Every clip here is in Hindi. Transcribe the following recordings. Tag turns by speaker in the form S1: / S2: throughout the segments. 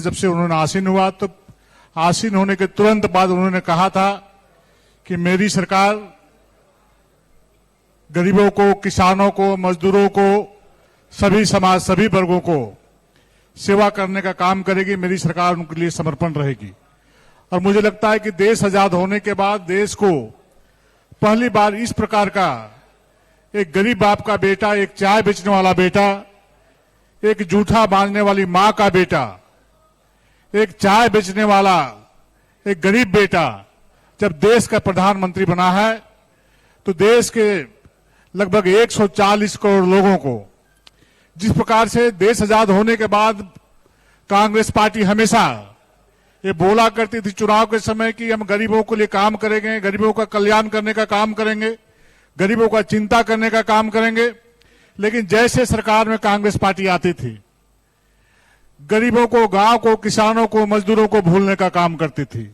S1: जब से उन्होंने आसीन हुआ तो आसीन होने के तुरंत बाद उन्होंने कहा था कि मेरी सरकार गरीबों को, किसानों को, मजदूरों को, सभी समाज, सभी वर्गों को सेवा करने का काम करेगी। मेरी सरकार उनके लिए समर्पण रहेगी। और मुझे लगता है कि देश आजाद होने के बाद देश को पहली बार इस प्रकार का एक गरीब बाप का बेटा, एक चाय बेचने वाला बेटा, एक जूठा बांधने वाली मां का बेटा, एक चाय बेचने वाला एक गरीब बेटा जब देश का प्रधानमंत्री बना है तो देश के लगभग 140 करोड़ लोगों को, जिस प्रकार से देश आजाद होने के बाद कांग्रेस पार्टी हमेशा ये बोला करती थी चुनाव के समय कि हम गरीबों के लिए काम करेंगे, गरीबों का कल्याण करने का काम करेंगे, गरीबों का चिंता करने का काम करेंगे, लेकिन जैसे सरकार में कांग्रेस पार्टी आती थी गरीबों को, गांव को, किसानों को, मजदूरों को भूलने का काम करती थी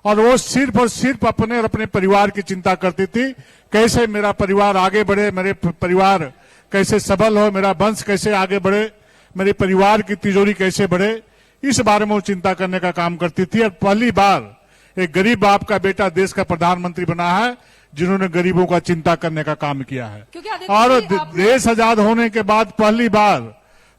S1: और वो सिर्फ और सिर्फ अपने और अपने परिवार की चिंता करती थी। कैसे मेरा परिवार आगे बढ़े, मेरे परिवार कैसे सबल हो, मेरा वंश कैसे आगे बढ़े, मेरे परिवार की तिजोरी कैसे बढ़े, इस बारे में वो चिंता करने का काम करती थी। और पहली बार एक गरीब बाप का बेटा देश का प्रधानमंत्री बना है जिन्होंने गरीबों का चिंता करने का काम किया है। और देश आजाद होने के बाद पहली बार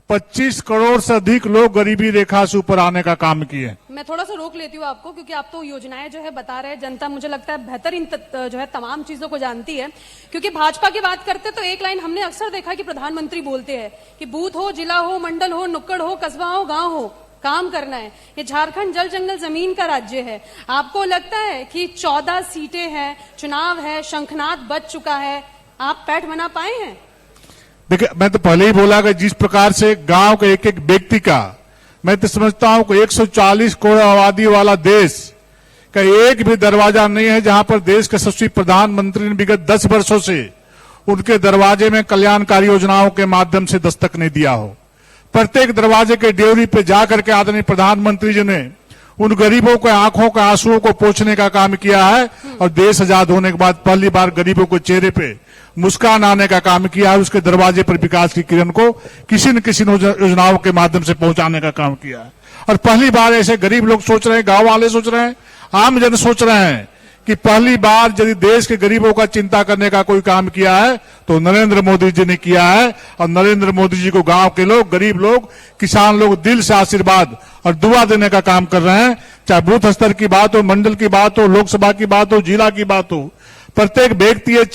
S1: 25 करोड़ से अधिक लोग गरीबी रेखा से ऊपर आने का काम किए।
S2: मैं थोड़ा सा रोक लेती हूँ आपको, क्योंकि आप तो योजनाएं जो है बता रहे हैं, जनता मुझे लगता है बेहतरीन जो है तमाम चीजों को जानती है। क्योंकि भाजपा की बात करते तो एक लाइन हमने अक्सर देखा कि प्रधानमंत्री बोलते हैं कि बूथ हो, जिला हो, मंडल हो, नुक्कड़ हो, कस्बा हो, गांव हो, काम करना है। ये झारखंड जल जंगल जमीन का राज्य है। आपको लगता है कि 14 सीटें हैं, चुनाव है, शंखनाद बज चुका है, आप पैठ बना पाए हैं?
S1: देखिए, मैं तो पहले ही बोला कि जिस प्रकार से गांव के एक एक व्यक्ति का, मैं तो समझता हूं कि 140 करोड़ आबादी वाला देश का एक भी दरवाजा नहीं है जहां पर देश के यशस्वी प्रधानमंत्री ने विगत 10 वर्षों से उनके दरवाजे में कल्याणकारी योजनाओं के माध्यम से दस्तक नहीं दिया हो। प्रत्येक दरवाजे के ड्योरी पे जाकर के आदरणीय प्रधानमंत्री जी ने उन गरीबों के आंखों के आंसुओं को पोंछने का काम किया है और देश आजाद होने के बाद पहली बार गरीबों के चेहरे पे मुस्कान आने का काम किया है। उसके दरवाजे पर विकास की किरण को किसी न किसी योजनाओं के माध्यम से पहुंचाने का काम किया है। और पहली बार ऐसे गरीब लोग सोच रहे हैं, गांव वाले सोच रहे हैं, आम जन सोच रहे हैं कि पहली बार यदि देश के गरीबों का चिंता करने का कोई काम किया है तो नरेंद्र मोदी जी ने किया है। और नरेंद्र मोदी जी को गांव के लोग, गरीब लोग, किसान लोग दिल से आशीर्वाद और दुआ देने का काम कर रहे हैं। चाहे बूथ स्तर की बात हो, मंडल की बात हो, लोकसभा की बात हो, जिला की बात हो, प्रत्येक व्यक्ति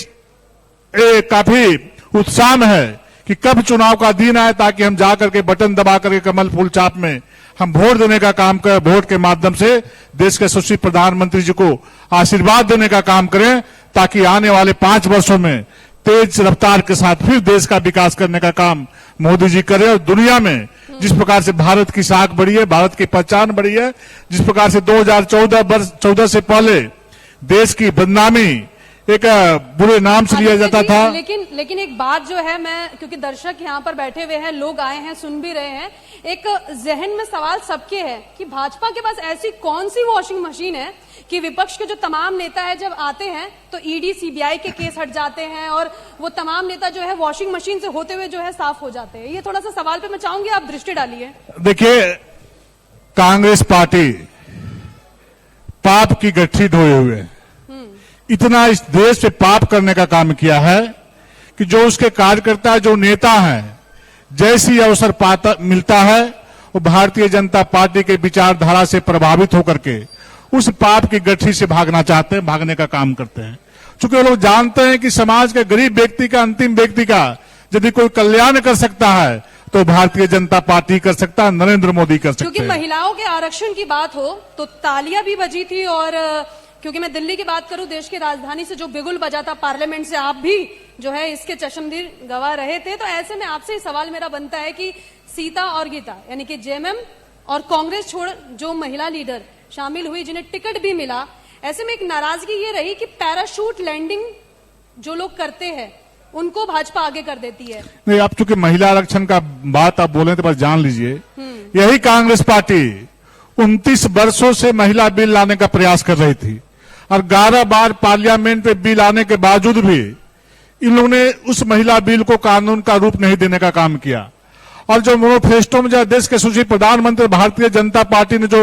S1: काफी उत्साह में है कि कब चुनाव का दिन आए ताकि हम जाकर के बटन दबा करके कमल फूल चाप में हम वोट देने का काम करें, वोट के माध्यम से देश के यशस्वी प्रधानमंत्री जी को आशीर्वाद देने का काम करें ताकि आने वाले 5 वर्षों में तेज रफ्तार के साथ फिर देश का विकास करने का काम मोदी जी करें। और दुनिया में जिस प्रकार से भारत की साख बढ़ी है, भारत की पहचान बढ़ी है, जिस प्रकार से 2014 से पहले देश की बदनामी एक बुरे नाम से लिया जाता था।
S2: लेकिन एक बात जो है, मैं क्योंकि दर्शक यहाँ पर बैठे हुए हैं, लोग आए हैं, सुन भी रहे हैं, एक जहन में सवाल सबके है कि भाजपा के पास ऐसी कौन सी वॉशिंग मशीन है कि विपक्ष के जो तमाम नेता है जब आते हैं तो ईडी सीबीआई के केस हट जाते हैं और वो तमाम नेता जो है वॉशिंग मशीन से होते हुए जो है साफ हो जाते हैं। ये थोड़ा सा सवाल पे मैं चाहूंगी आप दृष्टि डालिए।
S1: देखिए, कांग्रेस पार्टी पाप की गठरी ढोए हुए इतना इस देश पे पाप करने का काम किया है कि जो उसके कार्यकर्ता, जो नेता हैं, जैसी अवसर पाता मिलता है वो भारतीय जनता पार्टी के विचारधारा से प्रभावित होकर के उस पाप की गठरी से भागना चाहते हैं, भागने का काम करते हैं। चूंकि वो लोग जानते हैं कि समाज के गरीब व्यक्ति का, अंतिम व्यक्ति का यदि कोई कल्याण कर सकता है तो भारतीय जनता पार्टी कर सकता है, नरेंद्र मोदी कर सकते हैं।
S2: क्योंकि महिलाओं के आरक्षण की बात हो तो तालियां भी बजी थी। और क्योंकि मैं दिल्ली की बात करूं, देश की राजधानी से जो बिगुल बजा था पार्लियामेंट से, आप भी जो है इसके चश्मदीद गवा रहे थे। तो ऐसे में आपसे सवाल मेरा बनता है कि सीता और गीता यानी कि जेएमएम और कांग्रेस छोड़ जो महिला लीडर शामिल हुई जिन्हें टिकट भी मिला, ऐसे में एक नाराजगी ये रही कि पैराशूट लैंडिंग जो लोग करते हैं उनको भाजपा आगे कर देती है।
S1: नहीं, आप चूंकि महिला आरक्षण का बात आप बोले तो बस जान लीजिए, यही कांग्रेस पार्टी 29 वर्षों से महिला बिल लाने का प्रयास कर रही थी और 11 बार पार्लियामेंट में बिल आने के बावजूद भी इन लोगों ने उस महिला बिल को कानून का रूप नहीं देने का काम किया। और जो मैनिफेस्टो में जो देश के सुशील प्रधानमंत्री भारतीय जनता पार्टी ने जो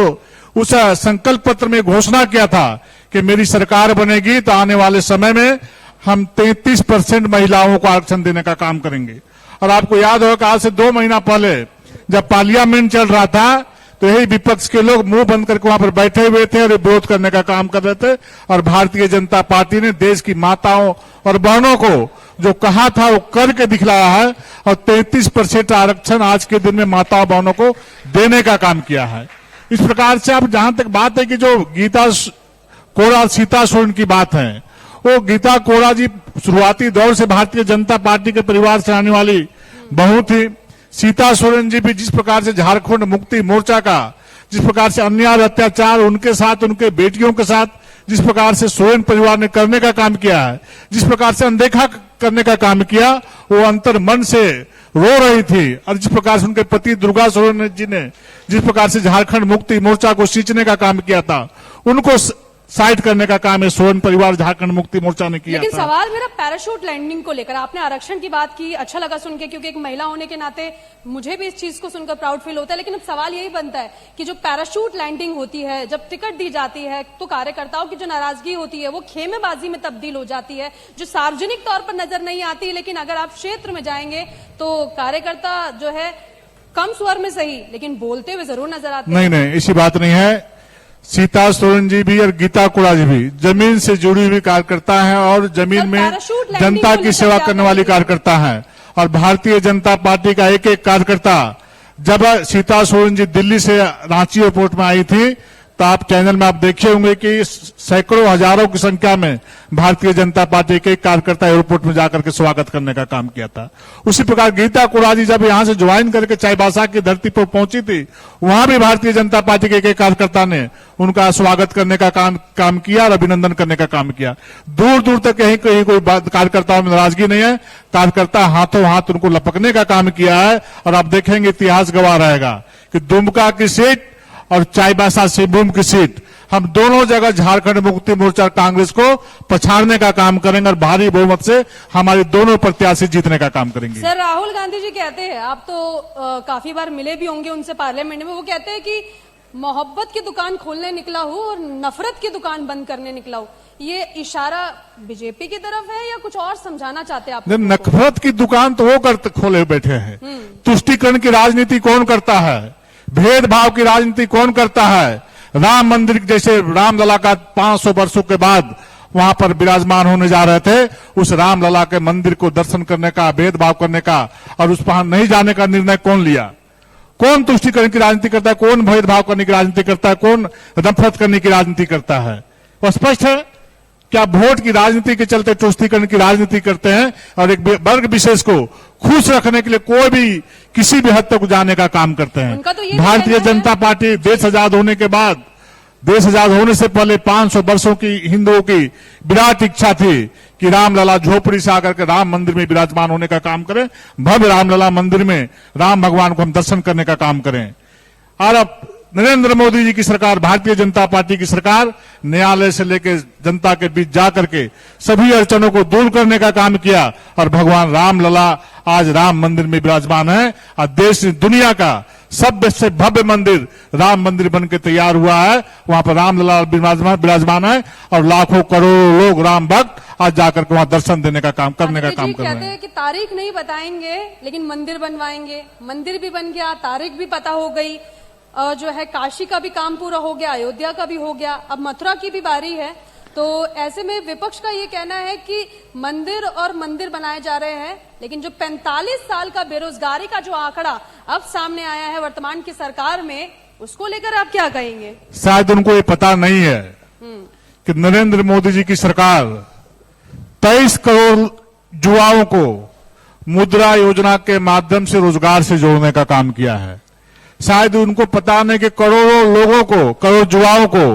S1: उस संकल्प पत्र में घोषणा किया था कि मेरी सरकार बनेगी तो आने वाले समय में हम 33% महिलाओं को आरक्षण देने का काम करेंगे। और आपको याद होगा कि आज से 2 महीना पहले जब पार्लियामेंट चल रहा था तो यही विपक्ष के लोग मुंह बंद करके वहां पर बैठे हुए थे और विरोध करने का काम कर रहे थे। और भारतीय जनता पार्टी ने देश की माताओं और बहनों को जो कहा था वो करके दिखलाया है और 33% आरक्षण आज के दिन में माताओं बहनों को देने का काम किया है। इस प्रकार से अब जहां तक बात है कि जो गीता कोड़ा सीता सोरेन की बात है, वो गीता कोड़ा जी शुरुआती दौर से भारतीय जनता पार्टी के परिवार से आने वाली बहू थी। सीता सोरेन जी भी जिस प्रकार से झारखंड मुक्ति मोर्चा का जिस प्रकार से अन्याय अत्याचार उनके साथ उनके बेटियों के साथ जिस प्रकार से सोरेन परिवार ने करने का काम किया है, जिस प्रकार से अनदेखा करने का काम किया, वो अंतर मन से रो रही थी। और जिस प्रकार से उनके पति दुर्गा सोरेन जी ने जिस प्रकार से झारखंड मुक्ति मोर्चा को सींचने का काम किया था, उनको साइड करने का काम है सोरेन परिवार झारखंड मुक्ति मोर्चा ने किया।
S2: लेकिन
S1: था।
S2: सवाल मेरा पैराशूट लैंडिंग को लेकर, आपने आरक्षण की बात की, अच्छा लगा सुन के, क्योंकि एक महिला होने के नाते मुझे भी इस चीज को सुनकर प्राउड फील होता है। लेकिन अब सवाल यही बनता है कि जो पैराशूट लैंडिंग होती है, जब टिकट दी जाती है तो कार्यकर्ताओं की जो नाराजगी होती है वो खेमेबाजी में तब्दील हो जाती है, जो सार्वजनिक तौर पर नजर नहीं आती। लेकिन अगर आप क्षेत्र में जाएंगे तो कार्यकर्ता जो है कम स्वर में सही लेकिन बोलते हुए जरूर नजर आते हैं।
S1: नहीं, ऐसी बात नहीं है। सीता सोरेन जी भी और गीता कोड़ा जी भी जमीन से जुड़ी हुई कार्यकर्ता हैं और जमीन में जनता की सेवा करने वाली कार्यकर्ता हैं। और भारतीय जनता पार्टी का एक एक कार्यकर्ता, जब सीता सोरेन जी दिल्ली से रांची एयरपोर्ट में आई थी तो आप चैनल में आप देखे होंगे कि सैकड़ों हजारों की संख्या में भारतीय जनता पार्टी के कार्यकर्ता एयरपोर्ट में जाकर के स्वागत करने का काम किया था। उसी प्रकार गीता कोड़ा जी जब यहां से ज्वाइन करके चाईबासा की धरती पर पहुंची थी, वहां भी भारतीय जनता पार्टी के एक कार्यकर्ता ने उनका स्वागत करने का काम किया और अभिनंदन करने का काम किया। दूर दूर तक कहीं कहीं कोई कार्यकर्ताओं में नाराजगी नहीं है। कार्यकर्ता हाथों हाथ उनको लपकने का काम किया है। और आप देखेंगे इतिहास गवाह रहेगा कि दुमका की सीट और चाईबासा सिंहभूम की सीट, हम दोनों जगह झारखंड मुक्ति मोर्चा कांग्रेस को पछाड़ने का काम करेंगे और भारी बहुमत से हमारे दोनों प्रत्याशी जीतने का काम करेंगे।
S2: सर, राहुल गांधी जी कहते हैं, आप तो काफी बार मिले भी होंगे उनसे पार्लियामेंट में, वो कहते हैं कि मोहब्बत की दुकान खोलने निकला हूं और नफरत की दुकान बंद करने निकला हूं। ये इशारा बीजेपी की तरफ है या कुछ और समझाना चाहते हैं आप?
S1: नफरत की दुकान तो वो खोले बैठे हैं। तुष्टीकरण की राजनीति कौन करता है? भेदभाव की राजनीति कौन करता है? राम मंदिर जैसे रामलला का 500 वर्षों के बाद वहां पर विराजमान होने जा रहे थे, उस रामलला के मंदिर को दर्शन करने का, भेदभाव करने का और उस पर नहीं जाने का निर्णय कौन लिया? कौन तुष्टीकरण की राजनीति करता है? कौन भेदभाव करने की राजनीति करता है? कौन नफरत करने की राजनीति करता है? वो स्पष्ट है। क्या वोट की राजनीति के चलते तुष्टीकरण की राजनीति करते हैं और एक वर्ग विशेष को खुश रखने के लिए कोई भी किसी भी हद तक जाने का काम करते हैं।
S2: तो
S1: भारतीय जनता पार्टी देश आजाद होने के बाद, देश आजाद होने से पहले 500 वर्षों की हिंदुओं की विराट इच्छा थी कि रामलला झोपड़ी से आकर के राम मंदिर में विराजमान होने का काम करें, भव्य रामलला मंदिर में राम भगवान को हम दर्शन करने का काम करें। और अब नरेंद्र मोदी जी की सरकार, भारतीय जनता पार्टी की सरकार न्यायालय से लेकर जनता के बीच जाकर के सभी अड़चनों को दूर करने का काम किया और भगवान रामलला आज राम मंदिर में विराजमान है। और देश दुनिया का सबसे भव्य मंदिर राम मंदिर बनकर तैयार हुआ है। वहां पर रामलला विराजमान है और लाखों करोड़ों लोग राम भक्त आज जाकर के वहां दर्शन देने का काम करने का काम कर रहे हैं।
S2: कहते हैं कि तारीख नहीं बताएंगे लेकिन मंदिर बनवाएंगे। मंदिर भी बन गया, तारीख भी पता हो गई, जो है काशी का भी काम पूरा हो गया, अयोध्या का भी हो गया, अब मथुरा की भी बारी है। तो ऐसे में विपक्ष का ये कहना है कि मंदिर और मंदिर बनाए जा रहे हैं, लेकिन जो 45 साल का बेरोजगारी का जो आंकड़ा अब सामने आया है वर्तमान की सरकार में, उसको लेकर आप क्या कहेंगे?
S1: शायद उनको ये पता नहीं है कि नरेंद्र मोदी जी की सरकार 23 करोड़ युवाओं को मुद्रा योजना के माध्यम से रोजगार से जोड़ने का काम किया है। शायद उनको पता नहीं कि करोड़ों लोगों को, करोड़ युवाओं को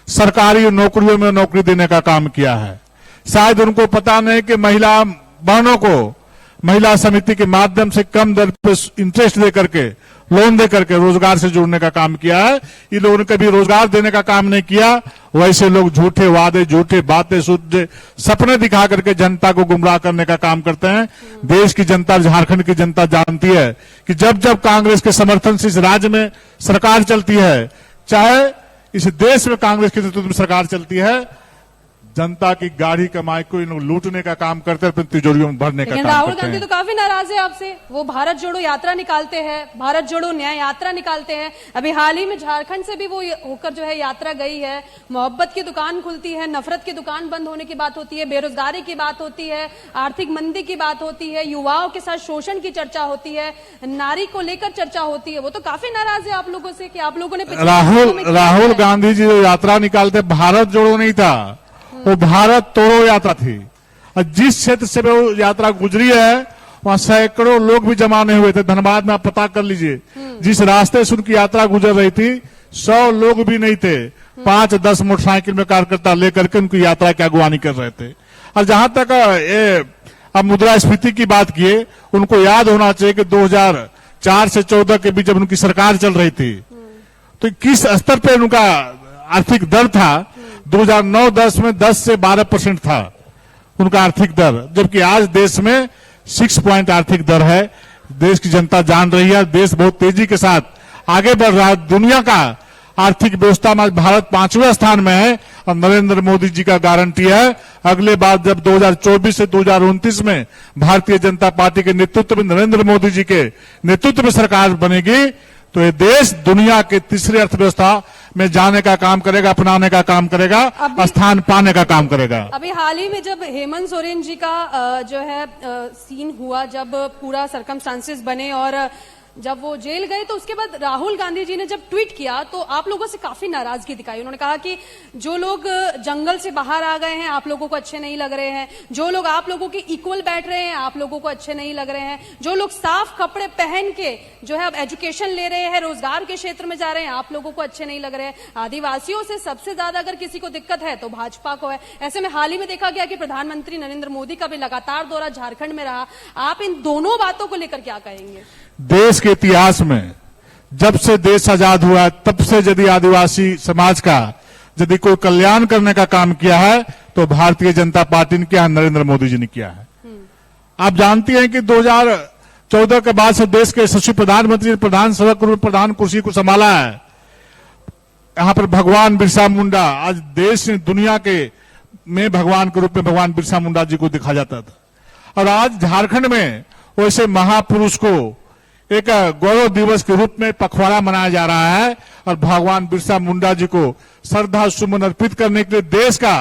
S1: सरकारी नौकरियों में नौकरी देने का काम किया है। शायद उनको पता नहीं कि महिला बहनों को महिला समिति के माध्यम से कम दर पर इंटरेस्ट दे करके, लोन दे करके रोजगार से जुड़ने का काम किया है। इन लोगों ने कभी रोजगार देने का काम नहीं किया। वैसे लोग झूठे वादे, झूठे बातें, झूठे सपने दिखा करके जनता को गुमराह करने का काम करते हैं। देश की जनता, झारखंड की जनता जानती है कि जब जब कांग्रेस के समर्थन से इस राज्य में सरकार चलती है, चाहे इस देश में कांग्रेस के नेतृत्व में सरकार चलती है, जनता की गाढ़ी कमाई को इन लोग लूटने का काम करते हैं, अपनी तिजोरियों में भरने का काम
S2: राहुल
S1: करते
S2: गांधी
S1: हैं।
S2: तो काफी नाराज है आपसे। वो भारत जोड़ो यात्रा निकालते हैं, भारत जोड़ो न्याय यात्रा निकालते हैं। अभी हाल ही में झारखंड से भी वो होकर जो है यात्रा गई है। मोहब्बत की दुकान खुलती है, नफरत की दुकान बंद होने की बात होती है, बेरोजगारी की बात होती है, आर्थिक मंदी की बात होती है, युवाओं के साथ शोषण की चर्चा होती है, नारी को लेकर चर्चा होती है। वो तो काफी नाराज है आप लोगों से कि आप लोगों ने
S1: राहुल गांधी जी जो यात्रा निकालते, भारत जोड़ो नहीं था, वो भारत तोड़ो यात्रा थी। और जिस क्षेत्र से वो यात्रा गुजरी है, वहां सैकड़ों लोग भी जमा नहीं हुए थे। धनबाद में आप पता कर लीजिए, जिस रास्ते से उनकी यात्रा गुजर रही थी, 100 लोग भी नहीं थे। 5-10 मोटरसाइकिल में कार्यकर्ता लेकर के उनकी यात्रा की अगवानी कर रहे थे। और जहां तक अब मुद्रास्फीति की बात किए, उनको याद होना चाहिए कि 2004 से 14 के बीच जब उनकी सरकार चल रही थी, तो किस स्तर पर उनका आर्थिक दर था। 2009-10 में 10 से 12% था उनका आर्थिक दर, जबकि आज देश में 6 पॉइंट आर्थिक दर है। देश की जनता जान रही है, देश बहुत तेजी के साथ आगे बढ़ रहा है। दुनिया का आर्थिक व्यवस्था में भारत 5वें स्थान में है और नरेंद्र मोदी जी का गारंटी है, अगले बार जब 2024 से 2029 में भारतीय जनता पार्टी के नेतृत्व में, नरेंद्र मोदी जी के नेतृत्व में सरकार बनेगी, तो ये देश दुनिया के तीसरी अर्थव्यवस्था में जाने का काम करेगा, अपनाने का काम करेगा, स्थान पाने का काम करेगा।
S2: अभी हाल ही में जब हेमंत सोरेन जी का जो है सीन हुआ, जब पूरा सरकमस्टांसेस बने और जब वो जेल गए, तो उसके बाद राहुल गांधी जी ने जब ट्वीट किया तो आप लोगों से काफी नाराजगी दिखाई। उन्होंने कहा कि जो लोग जंगल से बाहर आ गए हैं, आप लोगों को अच्छे नहीं लग रहे हैं। जो लोग आप लोगों के इक्वल बैठ रहे हैं, आप लोगों को अच्छे नहीं लग रहे हैं। जो लोग साफ कपड़े पहन के जो है अब एजुकेशन ले रहे हैं, रोजगार के क्षेत्र में जा रहे हैं, आप लोगों को अच्छे नहीं लग रहे हैं। आदिवासियों से सबसे ज्यादा अगर किसी को दिक्कत है तो भाजपा को है। ऐसे में हाल ही में देखा गया कि प्रधानमंत्री नरेंद्र मोदी का भी लगातार दौरा झारखंड में रहा। आप इन दोनों बातों को लेकर क्या कहेंगे?
S1: देश के इतिहास में जब से देश आजाद हुआ है, तब से यदि आदिवासी समाज का यदि कोई कल्याण करने का काम किया है तो भारतीय जनता पार्टी ने किया, नरेंद्र मोदी जी ने किया है। आप जानती हैं कि 2014 के बाद से देश के यशस्वी प्रधानमंत्री ने प्रधान सभा के रूप में प्रधान कुर्सी को संभाला है। यहां पर भगवान बिरसा मुंडा, आज देश ने दुनिया के में भगवान के रूप में भगवान बिरसा मुंडा जी को देखा जाता था, और आज झारखंड में वैसे महापुरुष को एक गौरव दिवस के रूप में पखवाड़ा मनाया जा रहा है और भगवान बिरसा मुंडा जी को श्रद्धा सुमन अर्पित करने के लिए देश का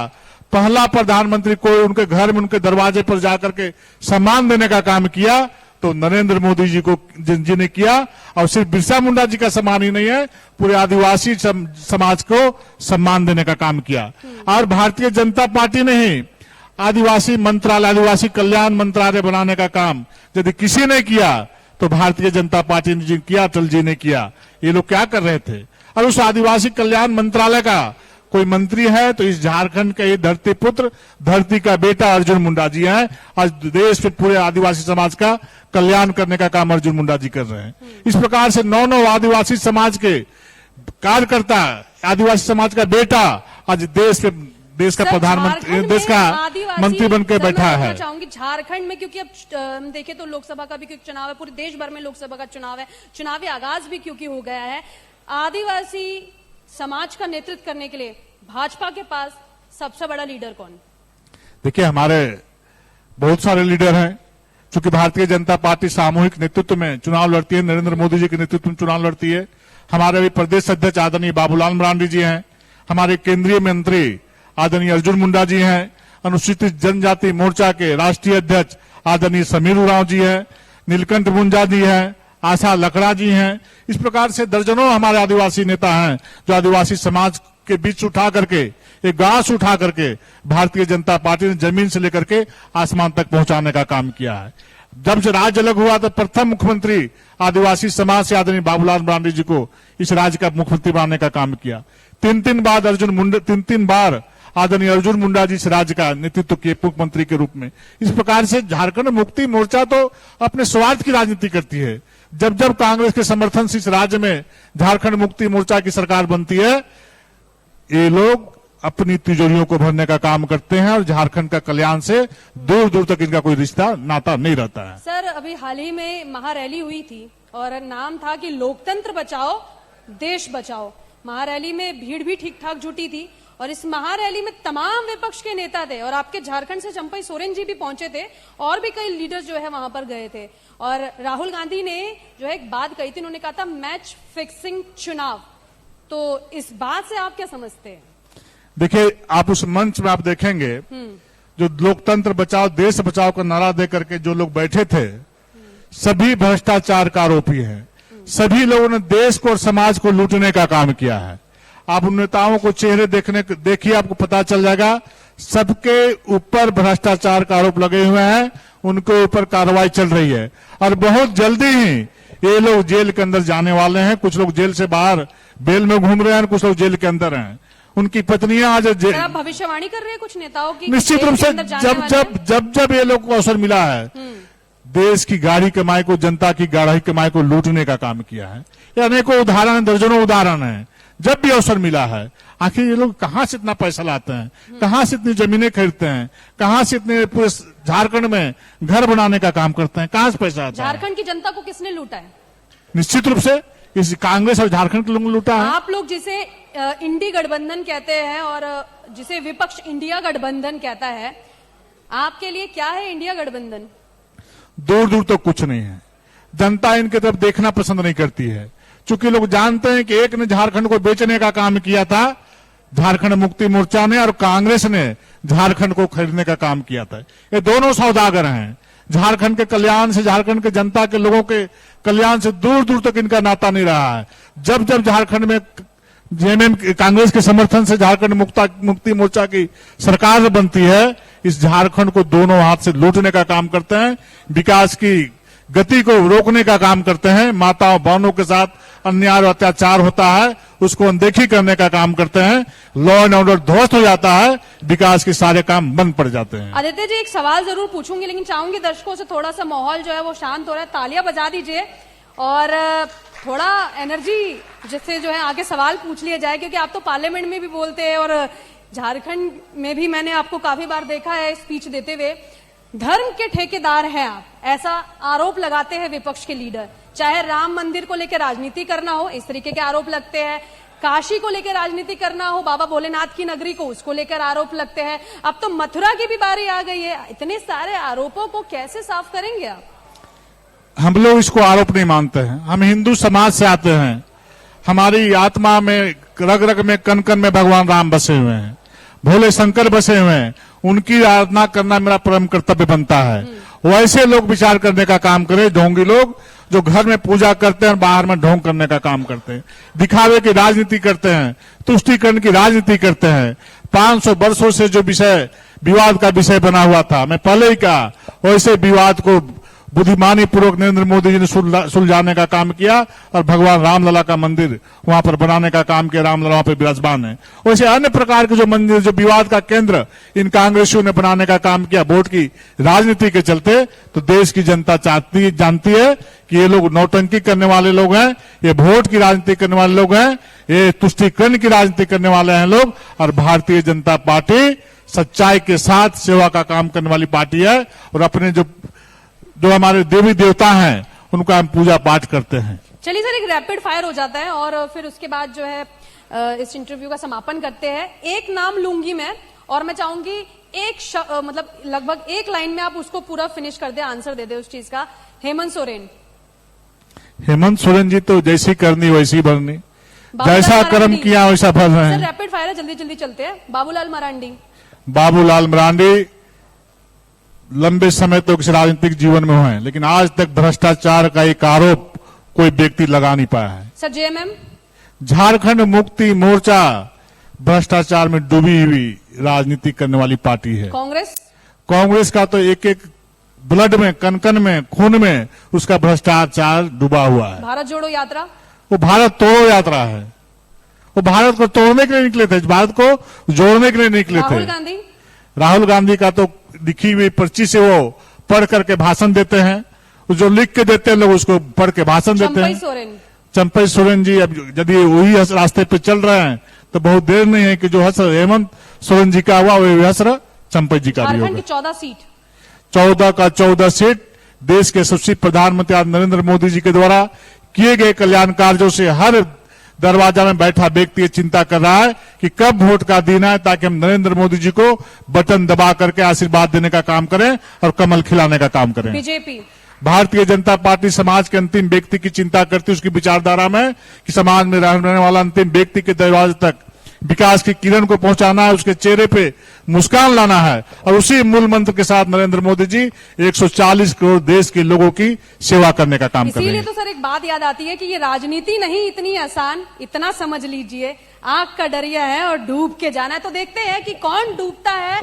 S1: पहला प्रधानमंत्री कोई उनके घर में, उनके दरवाजे पर जाकर के सम्मान देने का काम किया तो नरेंद्र मोदी जी ने किया। और सिर्फ बिरसा मुंडा जी का सम्मान ही नहीं है, पूरे आदिवासी समाज को सम्मान देने का काम किया। और भारतीय जनता पार्टी ने ही आदिवासी मंत्रालय, आदिवासी कल्याण मंत्रालय बनाने का काम यदि किसी ने किया तो भारतीय जनता पार्टी ने किया, अटल जी ने किया। ये लोग क्या कर रहे थे? और उस आदिवासी कल्याण मंत्रालय का कोई मंत्री है तो इस झारखंड के ये धरती पुत्र, धरती का बेटा अर्जुन मुंडा जी हैं। आज देश में पूरे आदिवासी समाज का कल्याण करने का काम अर्जुन मुंडा जी कर रहे हैं। इस प्रकार से 9 आदिवासी समाज के कार्यकर्ता, आदिवासी समाज का बेटा आज देश का प्रधानमंत्री, देश का मंत्री बनकर बैठा है।
S2: चाहूंगी झारखंड में, क्योंकि अब देखें तो लोकसभा का भी क्योंकि चुनाव है, पूरे देश भर में लोकसभा का चुनाव है, चुनावी आगाज भी क्योंकि हो गया है। आदिवासी समाज का नेतृत्व करने के लिए भाजपा के पास सबसे बड़ा लीडर कौन?
S1: देखिए, हमारे बहुत सारे लीडर हैं। चूंकि भारतीय जनता पार्टी सामूहिक नेतृत्व में चुनाव लड़ती है, नरेंद्र मोदी जी के नेतृत्व में चुनाव लड़ती है। हमारे अभी प्रदेश अध्यक्ष आदरणीय बाबूलाल मरांडी जी हैं, हमारे केंद्रीय मंत्री आदरणीय अर्जुन मुंडा जी हैं, अनुसूचित जनजाति मोर्चा के राष्ट्रीय अध्यक्ष आदरणीय समीर उरांव जी हैं, नीलकंठ मुंजा जी हैं, आशा लकड़ा जी हैं। इस प्रकार से दर्जनों हमारे आदिवासी नेता हैं जो आदिवासी समाज के बीच उठा करके, एक गांस उठा करके भारतीय जनता पार्टी ने जमीन से लेकर के आसमान तक पहुंचाने का काम किया है। जब से राज्य अलग हुआ तो प्रथम मुख्यमंत्री आदिवासी समाज से आदरणीय बाबूलाल मरांडी जी को इस राज्य का मुख्यमंत्री बनाने का काम किया। तीन तीन बार आदरणीय अर्जुन मुंडा जी इस राज्य का नेतृत्व किए मुख्यमंत्री के रूप में। इस प्रकार से झारखंड मुक्ति मोर्चा तो अपने स्वार्थ की राजनीति करती है। जब जब कांग्रेस के समर्थन से इस राज्य में झारखंड मुक्ति मोर्चा की सरकार बनती है, ये लोग अपनी तिजोरियों को भरने का काम करते हैं और झारखंड का कल्याण से दूर दूर तक इनका कोई रिश्ता नाता नहीं रहता है।
S2: सर, अभी हाल ही में महारैली हुई थी और नाम था कि लोकतंत्र बचाओ देश बचाओ। महारैली में भीड़ भी ठीक ठाक जुटी थी और इस महारैली में तमाम विपक्ष के नेता थे और आपके झारखंड से चंपई सोरेन जी भी पहुंचे थे और भी कई लीडर्स जो है वहां पर गए थे। और राहुल गांधी ने जो है एक बात कही थी, उन्होंने कहा था मैच फिक्सिंग चुनाव। तो इस बात से आप क्या समझते हैं?
S1: देखिए, आप उस मंच में आप देखेंगे जो लोकतंत्र बचाओ देश बचाओ का नारा दे करके जो लोग बैठे थे, सभी भ्रष्टाचार का आरोपी हैं। सभी लोगों ने देश को और समाज को लूटने का काम किया है। आप उन नेताओं को चेहरे देखिए, आपको पता चल जाएगा सबके ऊपर भ्रष्टाचार का आरोप लगे हुए हैं, उनके ऊपर कार्रवाई चल रही है और बहुत जल्दी ही ये लोग जेल के अंदर जाने वाले हैं। कुछ लोग जेल से बाहर बेल में घूम रहे हैं, कुछ लोग जेल के अंदर हैं। उनकी पत्नियां आज
S2: आप भविष्यवाणी कर रहे हैं कुछ नेताओं की?
S1: निश्चित रूप से जब ये लोग को अवसर मिला है, देश की गाढ़ी कमाई को, जनता की गाढ़ी कमाई को लूटने का काम किया है। ये अनेकों उदाहरण, दर्जनों उदाहरण है। जब भी अवसर मिला है, आखिर ये लोग कहां से इतना पैसा लाते हैं, कहां से इतनी जमीनें खरीदते हैं, कहां से इतने पूरे झारखंड में घर बनाने का काम करते हैं, कहां से पैसा आता है?
S2: झारखंड की जनता को किसने लूटा है?
S1: निश्चित रूप से इस कांग्रेस और झारखंड के लोगों ने लूटा है।
S2: आप लोग जिसे इंडी गठबंधन कहते हैं और जिसे विपक्ष इंडिया गठबंधन कहता है, आपके लिए क्या है इंडिया गठबंधन?
S1: दूर दूर तक कुछ नहीं है। जनता इनकी तरफ देखना पसंद नहीं करती है, क्योंकि लोग जानते हैं कि एक ने झारखंड को बेचने का काम किया था, झारखंड मुक्ति मोर्चा ने, और कांग्रेस ने झारखंड को खरीदने का काम किया था। ये दोनों सौदागर हैं। झारखंड के कल्याण से, झारखंड के जनता के लोगों के कल्याण से दूर दूर तक इनका नाता नहीं रहा है। जब जब झारखंड में जेएमएम कांग्रेस के समर्थन से झारखंड मुक्ति मोर्चा की सरकार बनती है, इस झारखंड को दोनों हाथ से लूटने का काम करते हैं, विकास की गति को रोकने का काम करते हैं। माताओं बहनों के साथ अन्याय और अत्याचार होता है, उसको अनदेखी करने का काम करते हैं। लॉ एंड ऑर्डर ध्वस्त हो जाता है, विकास के सारे काम बंद पड़ जाते हैं।
S2: आदित्य जी, एक सवाल जरूर पूछूंगी, लेकिन चाहूंगी दर्शकों से थोड़ा सा माहौल जो है वो शांत हो रहा है, तालियां बजा दीजिए और थोड़ा एनर्जी जिससे जो है आगे सवाल पूछ लिया जाए, क्योंकि आप तो पार्लियामेंट में भी बोलते हैं और झारखंड में भी मैंने आपको काफी बार देखा है स्पीच देते हुए। धर्म के ठेकेदार हैं आप, ऐसा आरोप लगाते हैं विपक्ष के लीडर। चाहे राम मंदिर को लेकर राजनीति करना हो, इस तरीके के आरोप लगते हैं। काशी को लेकर राजनीति करना हो, बाबा भोलेनाथ की नगरी को, उसको लेकर आरोप लगते हैं। अब तो मथुरा की भी बारी आ गई है। इतने सारे आरोपों को कैसे साफ करेंगे आप?
S1: हम लोग इसको आरोप नहीं मानते हैं। हम हिंदू समाज से आते हैं। हमारी आत्मा में, रग रग में, कण कण में भगवान राम बसे हुए हैं, भोले शंकर बसे हुए हैं। उनकी आराधना करना मेरा परम कर्तव्य बनता है। वैसे लोग विचार करने का काम करें, ढोंगी लोग जो घर में पूजा करते हैं और बाहर में ढोंग करने का काम करते हैं, दिखावे की राजनीति करते हैं, तुष्टीकरण की राजनीति करते हैं। 500 वर्षों से जो विषय विवाद का विषय बना हुआ था, मैं पहले ही कहा, वैसे विवाद को बुद्धिमानी पूर्वक नरेंद्र मोदी जी ने सुलझाने का काम किया और भगवान रामलला का मंदिर वहां पर बनाने का काम किया। रामलला वहां पर विराजमान है। वैसे अन्य प्रकार के जो मंदिर, जो विवाद का केंद्र इन कांग्रेसियों ने बनाने का काम किया वोट की राजनीति के चलते। तो देश की जनता जानती है कि ये लोग नौटंकी करने वाले लोग हैं, ये वोट की राजनीति करने वाले लोग हैं, ये तुष्टीकरण की राजनीति करने वाले हैं लोग। और भारतीय जनता पार्टी सच्चाई के साथ सेवा का काम करने वाली पार्टी है और अपने जो हमारे देवी देवता हैं उनका हम पूजा पाठ करते हैं।
S2: चलिए सर, एक रैपिड फायर हो जाता है और फिर उसके बाद जो है इस इंटरव्यू का समापन करते हैं। एक नाम लूंगी मैं और मैं चाहूंगी मतलब लगभग एक लाइन में आप उसको पूरा फिनिश कर दे, आंसर दे दे उस चीज का। हेमंत सोरेन।
S1: हेमंत सोरेन जी तो जैसी करनी वैसी भरनी, जैसा कर्म किया वैसा फल रहे हैं।
S2: सर रैपिड फायर है, जल्दी जल्दी चलते हैं। बाबूलाल मरांडी।
S1: बाबूलाल मरांडी लंबे समय तक इस राजनीतिक जीवन में हुए हैं, लेकिन आज तक भ्रष्टाचार का एक आरोप कोई व्यक्ति लगा नहीं पाया है।
S2: Sir JMM.
S1: झारखंड मुक्ति मोर्चा भ्रष्टाचार में डूबी हुई राजनीति करने वाली पार्टी है। कांग्रेस का तो एक एक ब्लड में, कनकन में, खून में उसका भ्रष्टाचार डूबा हुआ है।
S2: भारत जोड़ो यात्रा।
S1: वो भारत तोड़ो यात्रा है। वो भारत को तोड़ने के लिए निकले थे, भारत को जोड़ने के लिए निकले थे। राहुल गांधी का तो लिखी हुई पर्ची से वो पढ़ करके भाषण देते हैं, जो लिख के देते हैं लोग उसको पढ़ के भाषण देते हैं। चंपई सोरेन जी अब यदि वही रास्ते पे चल रहे हैं तो बहुत देर नहीं है कि जो हसर हेमंत सोरेन जी का हुआ वही हसर चंपई जी का भी होगा। 14 का 14 सीट देश के यशस्वी प्रधानमंत्री नरेंद्र मोदी जी के द्वारा किए गए कल्याण कार्यों से हर दरवाजा में बैठा व्यक्ति ये चिंता कर रहा है कि कब वोट का दिन है, ताकि हम नरेंद्र मोदी जी को बटन दबा करके आशीर्वाद देने का काम करें और कमल खिलाने का काम करें।
S2: बीजेपी
S1: भारतीय जनता पार्टी समाज के अंतिम व्यक्ति की चिंता करती है, उसकी विचारधारा में कि समाज में रहने वाला अंतिम व्यक्ति के दरवाजे तक विकास की किरण को पहुंचाना है, उसके चेहरे पे मुस्कान लाना है, और उसी मूल मंत्र के साथ नरेंद्र मोदी जी 140 करोड़ देश के लोगों की सेवा करने का काम कर रहे हैं।
S2: इसीलिए तो सर एक बात याद आती है कि ये राजनीति नहीं इतनी आसान, इतना समझ लीजिए आग का डरिया है और डूब के जाना है। तो देखते हैं कि कौन डूबता है,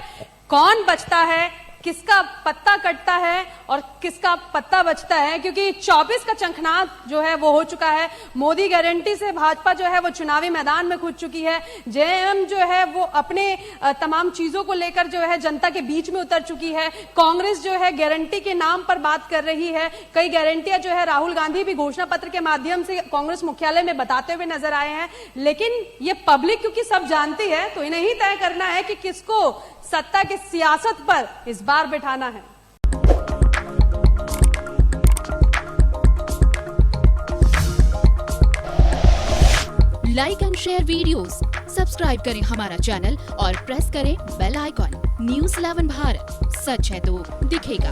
S2: कौन बचता है, किसका पत्ता कटता है और किसका पत्ता बचता है, क्योंकि 24 का शंखनाद जो है वो हो चुका है। मोदी गारंटी से भाजपा जो है वो चुनावी मैदान में कूद चुकी है। जेएम जो है वो अपने तमाम चीजों को लेकर जो है जनता के बीच में उतर चुकी है। कांग्रेस जो है गारंटी के नाम पर बात कर रही है। कई गारंटियां जो है राहुल गांधी भी घोषणा पत्र के माध्यम से कांग्रेस मुख्यालय में बताते हुए नजर आए हैं। लेकिन ये पब्लिक क्योंकि सब जानती है, तो इन्हें ही तय करना है कि किसको सत्ता की सियासत पर इस बार बिठाना है।
S3: Like and share videos, subscribe करें हमारा चैनल और प्रेस करें बेल आइकॉन। न्यूज़ 11 भारत, सच है तो दिखेगा।